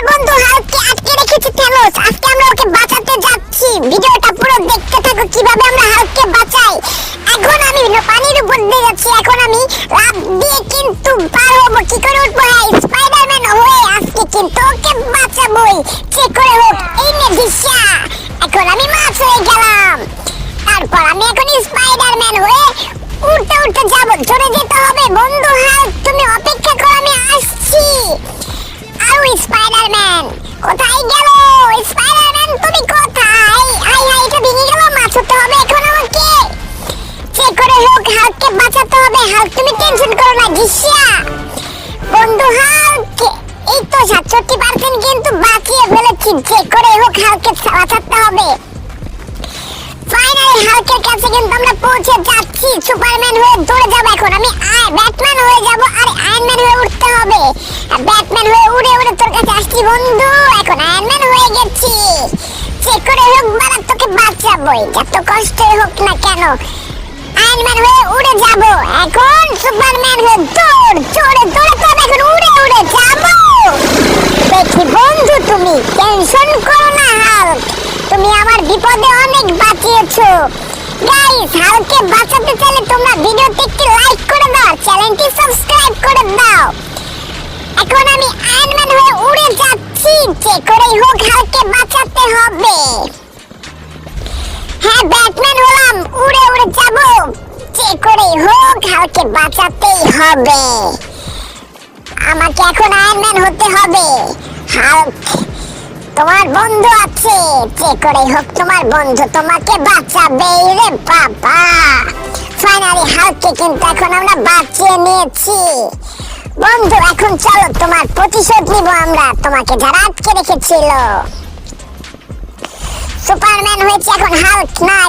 বন্ধু হাল্ককে আটকে রেখেছে থ্যানোস। আজকে আমরা ওকে বাঁচাতে যাচ্ছি। ভিডিওটা পুরো দেখতে থাকো কিভাবে আমরা হাল্ককে বাঁচাই। এখন আমি পানির উপর দিয়ে যাচ্ছি। এখন আমি লাফ দিয়ে কিন্তু পার হবো। কি করে উঠবো? হ্যাঁ, স্পাইডারম্যান হয়ে আজকে কিন্তু ওকে বাঁচাবোই। চেক করে হোক। এই নে দিশা। এখন আমি মাছ হয়ে গেলাম। তারপর আমি এখন স্পাইডারম্যান হয়ে উড়তে উড়তে যাবো। চলে যেতে হবে। বন্ধু হাল্ক তুমি অপেক্ষা করো, আমি আসছি। আর স্পাইডারম্যান কোথায় গেল? স্পাইডারম্যান তুমি কোথায়? হাই হাই, এটা ভেঙে গেল। মাছ হতে হবে এখন আমাকে। চেক করে হোক, হাল্ককে বাঁচাতে হবে। হাল্ক তুমি টেনশন করো না দিশা। বন্ধু হাল্ক এই তো 67% কিন্তু বাঁচিয়ে ফেলেছি। চেক করে হোক, হাল্ককে বাঁচাতে হবে। ফাইনালি হাল্কের কাছে কিন্তু আমরা পৌঁছে যাচ্ছি। সুপারম্যান হয়ে দৌড়ে যাব। এখন আমি ব্যাটম্যান হয়ে যাব। আর আয়রনম্যান হয়ে উঠতে হবে। ব্যাটম্যান হয়ে উড়ে উড়ে তোর কাছে আসছি বন্ধু। এখন আয়রনম্যান হয়ে গেছি। চেক করে হোক বাবা, তোকে বাঁচাবোই যত কষ্টই হোক না কেন। আয়রনম্যান হয়ে উড়ে যাব। এখন সুপারম্যান হয়ে দৌড় জোরে দৌড়াতে হবে। এখন উড়ে উড়ে যাব। দেখি বন্ধু তুমি টেনশন করো না হাল্ক, তুমি আমার বিপদে অনেক বাঁচিয়েছো। গাইস, হাল্ককে বাঁচাতে চাইলে তোমরা ভিডিওতে একটি লাইক করে দাও, চ্যানেলটি সাবস্ক্রাইব করে দাও। এখন আমি আয়রনম্যান হয়ে উড়ে যাচ্ছি। চেক করেই হোক হাল্ককে বাঁচাতে হবে। হ্যাঁ, ব্যাটম্যান হলাম। উড়ে উড়ে যাব। চেক করেই হোক হাল্ককে বাঁচাতেই হবে। আমাকে এখন আয়রনম্যান হতে হবে। হাল্ক তোমার বন্ধু আছে। চেক করেই হোক তোমার বন্ধু তোমাকে বাঁচাবে রে বাবা। ফাইনালি হাল্ককে কিন্তু এখন আমরা বাঁচিয়ে নিয়েছি। বন্ধু এখন চলো তোমার প্রতিশোধ নিব আমরা, তোমাকে যারা আটকে রেখেছিল। সুপারম্যান হয়েছে এখন হাল্ক না।